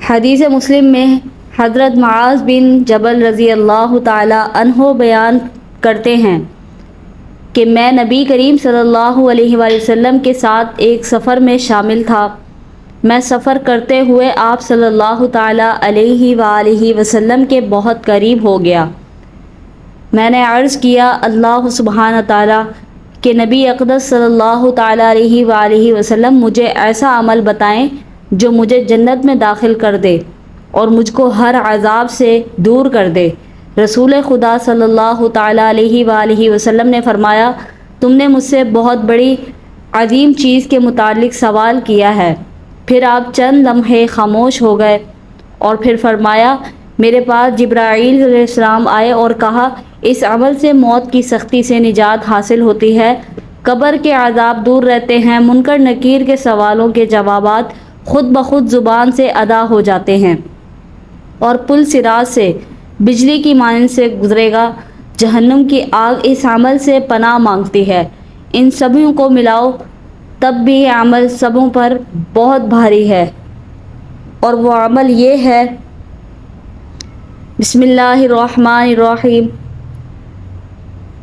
حدیث مسلم میں حضرت معاذ بن جبل رضی اللہ تعالی عنہ بیان کرتے ہیں کہ میں نبی کریم صلی اللہ علیہ وآلہ وسلم کے ساتھ ایک سفر میں شامل تھا۔ میں سفر کرتے ہوئے آپ صلی اللہ تعالی علیہ وآلہ وسلم کے بہت قریب ہو گیا۔ میں نے عرض کیا، اللہ سبحانہ تعالی کہ نبی اقدس صلی اللہ تعالی علیہ وآلہ وسلم مجھے ایسا عمل بتائیں جو مجھے جنت میں داخل کر دے اور مجھ کو ہر عذاب سے دور کر دے۔ رسول خدا صلی اللہ تعالی علیہ وآلہ وسلم نے فرمایا، تم نے مجھ سے بہت بڑی عظیم چیز کے متعلق سوال کیا ہے۔ پھر آپ چند لمحے خاموش ہو گئے اور پھر فرمایا، میرے پاس جبرائیل علیہ السلام آئے اور کہا، اس عمل سے موت کی سختی سے نجات حاصل ہوتی ہے، قبر کے عذاب دور رہتے ہیں، منکر نکیر کے سوالوں کے جوابات خود بخود زبان سے ادا ہو جاتے ہیں اور پل صراط سے بجلی کی مانند سے گزرے گا۔ جہنم کی آگ اس عمل سے پناہ مانگتی ہے۔ ان سبھوں کو ملاؤ تب بھی یہ عمل سبوں پر بہت بھاری ہے، اور وہ عمل یہ ہے۔ بسم اللہ الرحمن الرحیم۔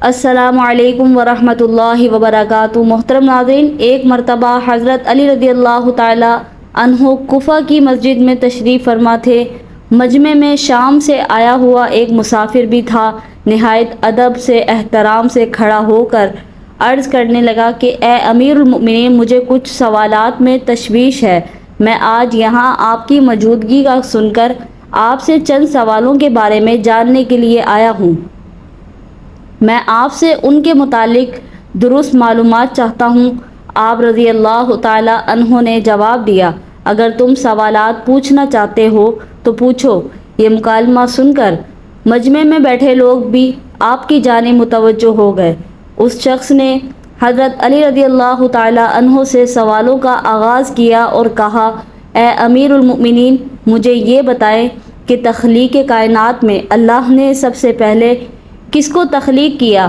السلام علیکم ورحمۃ اللہ وبرکاتہ۔ محترم ناظرین، ایک مرتبہ حضرت علی رضی اللہ تعالی عنہ کوفہ کی مسجد میں تشریف فرما تھے۔ مجمع میں شام سے آیا ہوا ایک مسافر بھی تھا۔ نہایت ادب سے احترام سے کھڑا ہو کر عرض کرنے لگا کہ اے امیر المؤمنین، مجھے کچھ سوالات میں تشویش ہے۔ میں آج یہاں آپ کی موجودگی کا سن کر آپ سے چند سوالوں کے بارے میں جاننے کے لیے آیا ہوں۔ میں آپ سے ان کے متعلق درست معلومات چاہتا ہوں۔ آپ رضی اللہ تعالی عنہ نے جواب دیا، اگر تم سوالات پوچھنا چاہتے ہو تو پوچھو۔ یہ مکالمہ سن کر مجمع میں بیٹھے لوگ بھی آپ کی جانب متوجہ ہو گئے۔ اس شخص نے حضرت علی رضی اللہ تعالی عنہ سے سوالوں کا آغاز کیا اور کہا، اے امیر المؤمنین، مجھے یہ بتائیں کہ تخلیق کائنات میں اللہ نے سب سے پہلے کس کو تخلیق کیا؟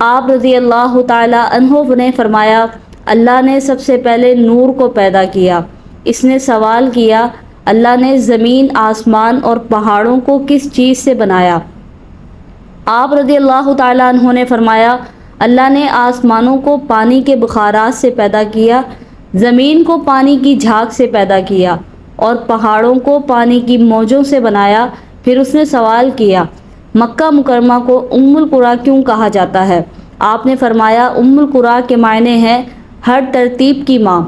آپ رضی اللہ تعالی عنہ نے فرمایا، اللہ نے سب سے پہلے نور کو پیدا کیا۔ اس نے سوال کیا، اللہ نے زمین، آسمان اور پہاڑوں کو کس چیز سے بنایا؟ آپ رضی اللہ تعالی عنہ نے فرمایا، اللہ نے آسمانوں کو پانی کے بخارات سے پیدا کیا، زمین کو پانی کی جھاگ سے پیدا کیا اور پہاڑوں کو پانی کی موجوں سے بنایا۔ پھر اس نے سوال کیا، مکہ مکرمہ کو ام القریٰ کیوں کہا جاتا ہے؟ آپ نے فرمایا، ام القریٰ کے معنی ہے ہر ترتیب کی ماں،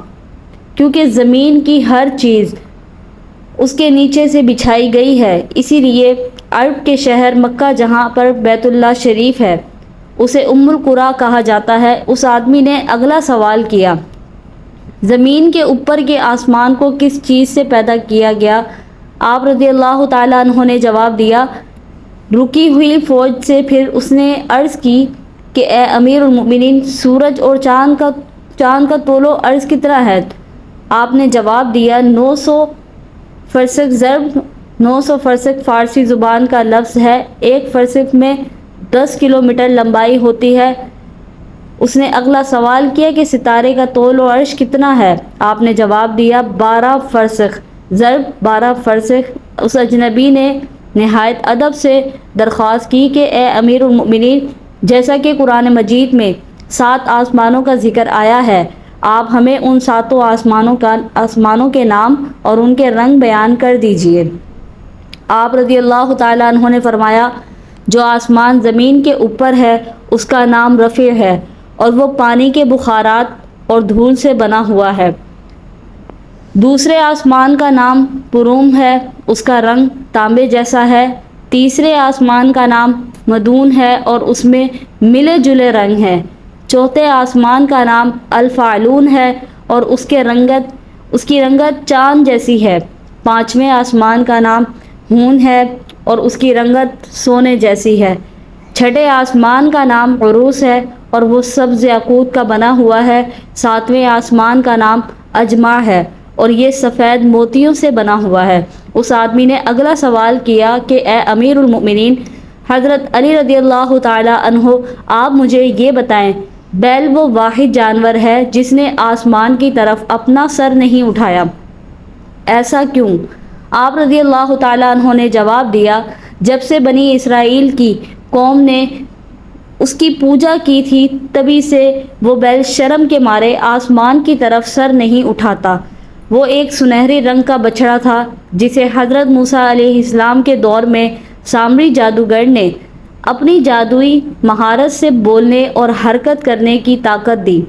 کیونکہ زمین کی ہر چیز اس کے نیچے سے بچھائی گئی ہے، اسی لیے عرب کے شہر مکہ جہاں پر بیت اللہ شریف ہے اسے ام القریٰ کہا جاتا ہے۔ اس آدمی نے اگلا سوال کیا، زمین کے اوپر کے آسمان کو کس چیز سے پیدا کیا گیا؟ آپ رضی اللہ تعالی عنہ نے جواب دیا، رکی ہوئی فوج سے۔ پھر اس نے عرض کی کہ اے امیر المؤمنین، سورج اور چاند کا طول و عرض کتنا ہے؟ آپ نے جواب دیا، 900 فرسخ ضرب 900 فرسخ فارسی زبان کا لفظ ہے، ایک فرسخ میں 10 کلومیٹر لمبائی ہوتی ہے۔ اس نے اگلا سوال کیا کہ ستارے کا طول و عرض کتنا ہے؟ آپ نے جواب دیا، 12 فرسخ ضرب 12 فرسخ۔ اس اجنبی نے نہایت ادب سے درخواست کی کہ اے امیر المؤمنین، جیسا کہ قرآن مجید میں 7 آسمانوں کا ذکر آیا ہے، آپ ہمیں ان 7 آسمانوں کے نام اور ان کے رنگ بیان کر دیجئے۔ آپ رضی اللہ تعالی عنہ نے فرمایا، جو آسمان زمین کے اوپر ہے اس کا نام رفیع ہے اور وہ پانی کے بخارات اور دھول سے بنا ہوا ہے۔ دوسرے آسمان کا نام بروم ہے، اس کا رنگ تانبے جیسا ہے۔ تیسرے آسمان کا نام مدون ہے اور اس میں ملے جلے رنگ ہیں۔ چوتھے آسمان کا نام الفالون ہے اور اس کی رنگت چاند جیسی ہے۔ پانچویں آسمان کا نام ہون ہے اور اس کی رنگت سونے جیسی ہے۔ چھٹے آسمان کا نام عروس ہے اور وہ سبز یاقوت کا بنا ہوا ہے۔ ساتویں آسمان کا نام اجمع ہے اور یہ سفید موتیوں سے بنا ہوا ہے۔ اس آدمی نے اگلا سوال کیا کہ اے امیر المؤمنین حضرت علی رضی اللہ تعالی عنہ، آپ مجھے یہ بتائیں، بیل وہ واحد جانور ہے جس نے آسمان کی طرف اپنا سر نہیں اٹھایا، ایسا کیوں؟ آپ رضی اللہ تعالیٰ عنہ نے جواب دیا، جب سے بنی اسرائیل کی قوم نے اس کی پوجا کی تھی تبھی سے وہ بیل شرم کے مارے آسمان کی طرف سر نہیں اٹھاتا۔ وہ ایک سنہری رنگ کا بچڑا تھا جسے حضرت موسیٰ علیہ السلام کے دور میں سامری جادوگر نے اپنی جادوئی مہارت سے بولنے اور حرکت کرنے کی طاقت دی،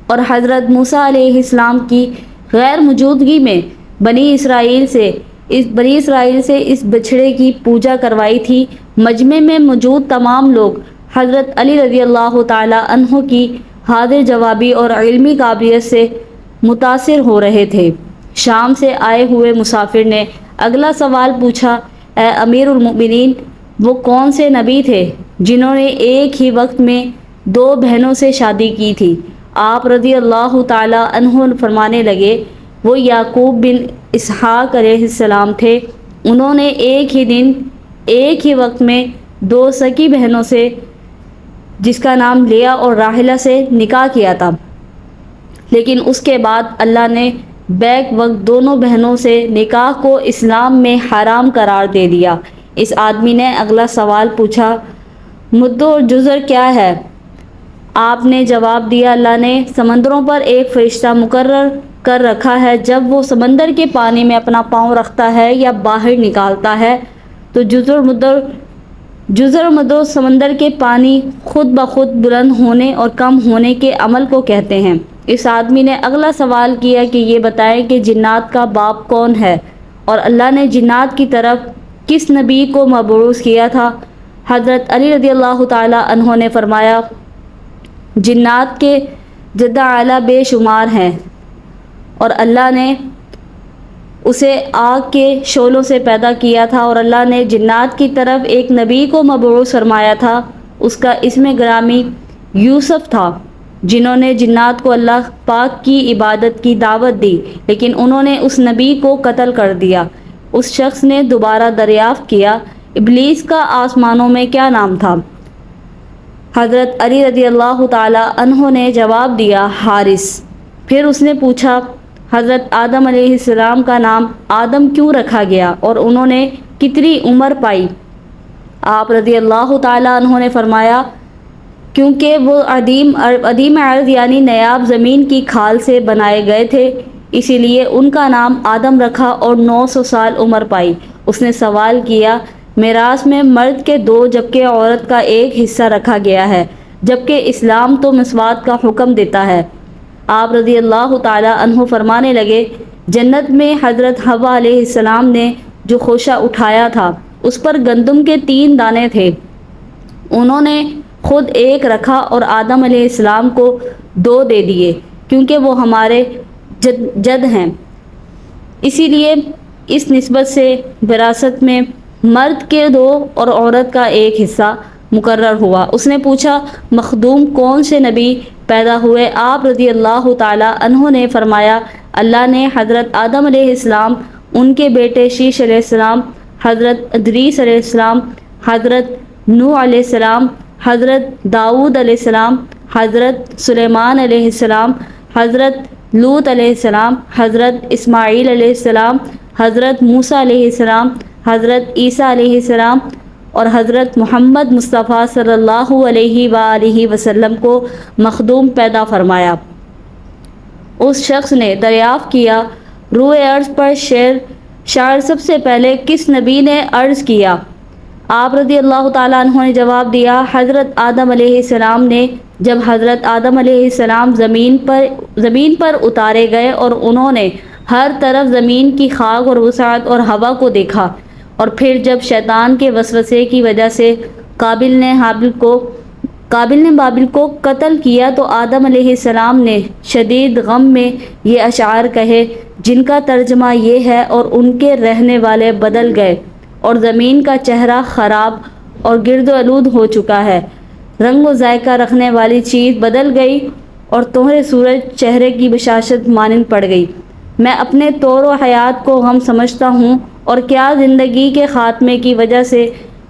اور حضرت موسیٰ علیہ السلام کی غیر موجودگی میں بنی اسرائیل سے اس بچڑے کی پوجا کروائی تھی۔ مجمع میں موجود تمام لوگ حضرت علی رضی اللہ تعالیٰ عنہ کی حاضر جوابی اور علمی قابلیت سے متاثر ہو رہے تھے۔ شام سے آئے ہوئے مسافر نے اگلا سوال پوچھا، اے امیر المؤمنین، وہ کون سے نبی تھے جنہوں نے ایک ہی وقت میں 2 بہنوں سے شادی کی تھی؟ آپ رضی اللہ تعالیٰ عنہ فرمانے لگے، وہ یعقوب بن اسحاق علیہ السلام تھے۔ انہوں نے ایک ہی دن ایک ہی وقت میں 2 سکی بہنوں سے، جس کا نام لیا اور راحلہ سے، نکاح کیا تھا، لیکن اس کے بعد اللہ نے بیک وقت دونوں بہنوں سے نکاح کو اسلام میں حرام قرار دے دیا۔ اس آدمی نے اگلا سوال پوچھا، مد اور جزر کیا ہے؟ آپ نے جواب دیا، اللہ نے سمندروں پر ایک فرشتہ مقرر کر رکھا ہے، جب وہ سمندر کے پانی میں اپنا پاؤں رکھتا ہے یا باہر نکالتا ہے تو جزر مدر سمندر کے پانی خود بخود بلند ہونے اور کم ہونے کے عمل کو کہتے ہیں۔ اس آدمی نے اگلا سوال کیا کہ یہ بتائیں کہ جنات کا باپ کون ہے اور اللہ نے جنات کی طرف کس نبی کو مبعوث کیا تھا؟ حضرت علی رضی اللہ تعالیٰ عنہ نے فرمایا، جنات کے جد اعلیٰ بے شمار ہیں، اور اللہ نے اسے آگ کے شعلوں سے پیدا کیا تھا، اور اللہ نے جنات کی طرف ایک نبی کو مبعوث فرمایا تھا، اس کا اسم گرامی یوسف تھا، جنہوں نے جنات کو اللہ پاک کی عبادت کی دعوت دی، لیکن انہوں نے اس نبی کو قتل کر دیا۔ اس شخص نے دوبارہ دریافت کیا، ابلیس کا آسمانوں میں کیا نام تھا؟ حضرت علی رضی اللہ تعالی عنہ نے جواب دیا، حارث۔ پھر اس نے پوچھا، حضرت آدم علیہ السلام کا نام آدم کیوں رکھا گیا اور انہوں نے کتنی عمر پائی؟ آپ رضی اللہ تعالی عنہ نے فرمایا، کیونکہ وہ عدیم عرض یعنی نیاب زمین کی کھال سے بنائے گئے تھے، اسی لیے ان کا نام آدم رکھا اور 900 سال عمر پائی۔ اس نے سوال کیا، میراث میں مرد کے 2 جبکہ عورت کا 1 حصہ رکھا گیا ہے، جبکہ اسلام تو مساوات کا حکم دیتا ہے۔ آپ رضی اللہ تعالی عنہ فرمانے لگے، جنت میں حضرت حوا علیہ السلام نے جو خوشہ اٹھایا تھا اس پر گندم کے 3 دانے تھے، انہوں نے خود 1 رکھا اور آدم علیہ السلام کو 2 دے دیے، کیونکہ وہ ہمارے جد ہیں۔ اسی لیے اس نسبت سے وراثت میں مرد کے 2 اور عورت کا 1 حصہ مقرر ہوا۔ اس نے پوچھا، مخدوم کون سے نبی پیدا ہوئے؟ آپ رضی اللہ تعالی عنہ نے فرمایا، اللہ نے حضرت آدم علیہ السلام، ان کے بیٹے شیش علیہ السلام، حضرت ادریس علیہ السلام، حضرت نوح علیہ السلام، حضرت داؤد علیہ السلام، حضرت سلیمان علیہ السلام، حضرت لوط علیہ السلام، حضرت اسماعیل علیہ السلام، حضرت موسیٰ علیہ السلام، حضرت عیسیٰ علیہ السلام اور حضرت محمد مصطفیٰ صلی اللہ علیہ وآلہ وسلم کو مخدوم پیدا فرمایا۔ اس شخص نے دریافت کیا، روئے ارض پر شاعر سب سے پہلے کس نبی نے عرض کیا؟ آپ رضی اللہ تعالیٰ عنہ نے جواب دیا، حضرت آدم علیہ السلام نے۔ جب حضرت آدم علیہ السلام زمین پر اتارے گئے اور انہوں نے ہر طرف زمین کی خاک اور وسعت اور ہوا کو دیکھا، اور پھر جب شیطان کے وسوسے کی وجہ سے قابل نے بابل کو قتل کیا تو آدم علیہ السلام نے شدید غم میں یہ اشعار کہے، جن کا ترجمہ یہ ہے، اور ان کے رہنے والے بدل گئے اور زمین کا چہرہ خراب اور گرد و آلود ہو چکا ہے، رنگ و ذائقہ رکھنے والی چیز بدل گئی اور تمہارے سورج چہرے کی بشاشت مانند پڑ گئی۔ میں اپنے طور و حیات کو غم سمجھتا ہوں، اور کیا زندگی کے خاتمے کی وجہ سے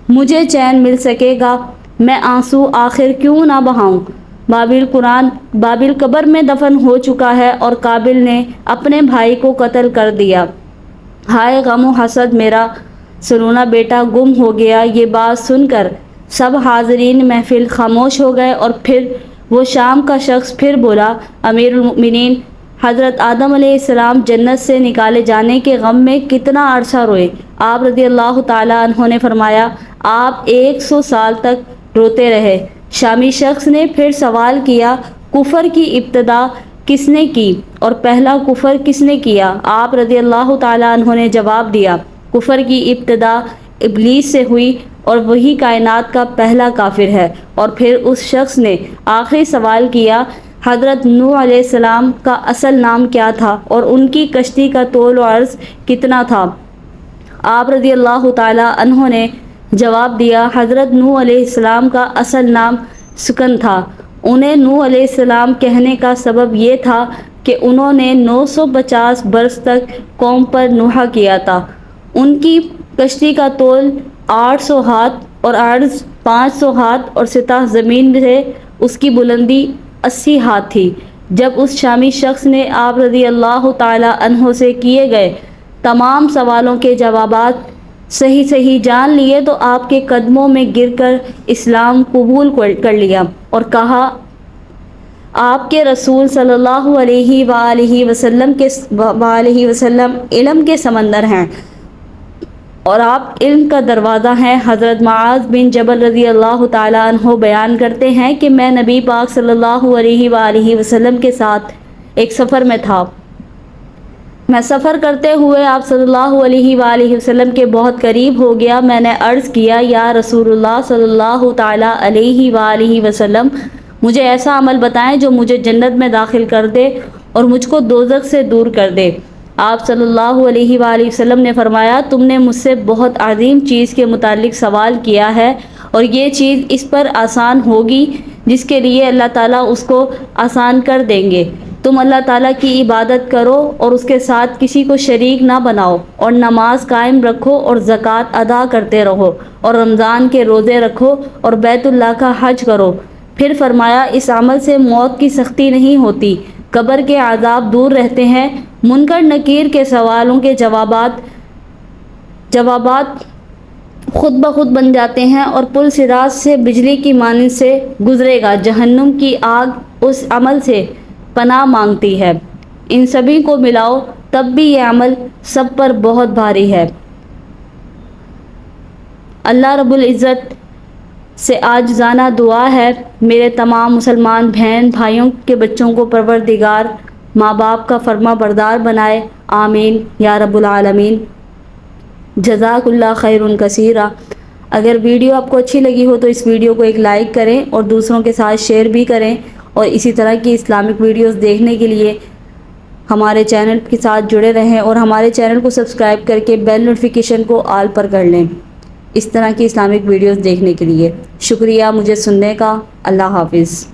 مجھے چین مل سکے گا؟ میں آنسو آخر کیوں نہ بہاؤں؟ بابل قبر میں دفن ہو چکا ہے اور قابل نے اپنے بھائی کو قتل کر دیا۔ ہائے غم و حسد، میرا سنونا بیٹا گم ہو گیا۔ یہ بات سن کر سب حاضرین محفل خاموش ہو گئے، اور پھر وہ شام کا شخص پھر بولا، امیر المؤمنین، حضرت آدم علیہ السلام جنت سے نکالے جانے کے غم میں کتنا عرصہ روئے؟ آپ رضی اللہ تعالیٰ عنہ نے فرمایا، آپ 100 سال تک روتے رہے۔ شامی شخص نے پھر سوال کیا، کفر کی ابتدا کس نے کی اور پہلا کفر کس نے کیا؟ آپ رضی اللہ تعالیٰ عنہ نے جواب دیا، کفر کی ابتدا ابلیس سے ہوئی اور وہی کائنات کا پہلا کافر ہے۔ اور پھر اس شخص نے آخری سوال کیا، حضرت نوح علیہ السلام کا اصل نام کیا تھا اور ان کی کشتی کا طول و عرض کتنا تھا؟ آپ رضی اللہ تعالیٰ عنہ نے جواب دیا، حضرت نوح علیہ السلام کا اصل نام سکن تھا۔ انہیں نوح علیہ السلام کہنے کا سبب یہ تھا کہ انہوں نے 950 برس تک قوم پر نوحہ کیا تھا۔ ان کی کشتی کا طول 800 ہاتھ اور عرض 500 ہاتھ اور سطح زمین سے اس کی بلندی 80 ہاتھ تھی۔ جب اس شامی شخص نے آپ رضی اللہ تعالیٰ عنہ سے کیے گئے تمام سوالوں کے جوابات صحیح جان لیے تو آپ کے قدموں میں گر کر اسلام قبول کر لیا اور کہا، آپ کے رسول صلی اللہ علیہ وآلہ وسلم علم کے سمندر ہیں اور آپ علم کا دروازہ ہیں۔ حضرت معاذ بن جبل رضی اللہ تعالیٰ عنہ بیان کرتے ہیں کہ میں نبی پاک صلی اللہ علیہ وآلہ وسلم کے ساتھ ایک سفر میں تھا۔ میں سفر کرتے ہوئے آپ صلی اللہ علیہ وآلہ وسلم کے بہت قریب ہو گیا۔ میں نے عرض کیا، یا رسول اللہ صلی اللہ تعالیٰ علیہ وآلہ وسلم، مجھے ایسا عمل بتائیں جو مجھے جنت میں داخل کر دے اور مجھ کو دوزخ سے دور کر دے۔ آپ صلی اللہ علیہ وآلہ وسلم نے فرمایا، تم نے مجھ سے بہت عظیم چیز کے متعلق سوال کیا ہے اور یہ چیز اس پر آسان ہوگی جس کے لیے اللہ تعالیٰ اس کو آسان کر دیں گے۔ تم اللہ تعالیٰ کی عبادت کرو اور اس کے ساتھ کسی کو شریک نہ بناؤ، اور نماز قائم رکھو اور زکوٰۃ ادا کرتے رہو، اور رمضان کے روزے رکھو اور بیت اللہ کا حج کرو۔ پھر فرمایا، اس عمل سے موت کی سختی نہیں ہوتی، قبر کے عذاب دور رہتے ہیں، منکر نکیر کے سوالوں کے جوابات خود بخود بن جاتے ہیں، اور پل صراط سے بجلی کی مانند سے گزرے گا۔ جہنم کی آگ اس عمل سے پناہ مانگتی ہے۔ ان سبھی کو ملاؤ تب بھی یہ عمل سب پر بہت بھاری ہے۔ اللہ رب العزت سے عاجزانہ دعا ہے، میرے تمام مسلمان بہن بھائیوں کے بچوں کو پروردگار ماں باپ کا فرما بردار بنائے، آمین یا رب العالمین۔ جزاک اللہ خیر کثیرا۔ اگر ویڈیو آپ کو اچھی لگی ہو تو اس ویڈیو کو ایک لائک کریں اور دوسروں کے ساتھ شیئر بھی کریں، اور اسی طرح کی اسلامک ویڈیوز دیکھنے کے لیے ہمارے چینل کے ساتھ جڑے رہیں اور ہمارے چینل کو سبسکرائب کر کے بیل نوٹیفیکیشن کو آل پر کر لیں اس طرح کی اسلامک ویڈیوز دیکھنے کے لیے۔ شکریہ مجھے سننے کا۔ اللہ حافظ۔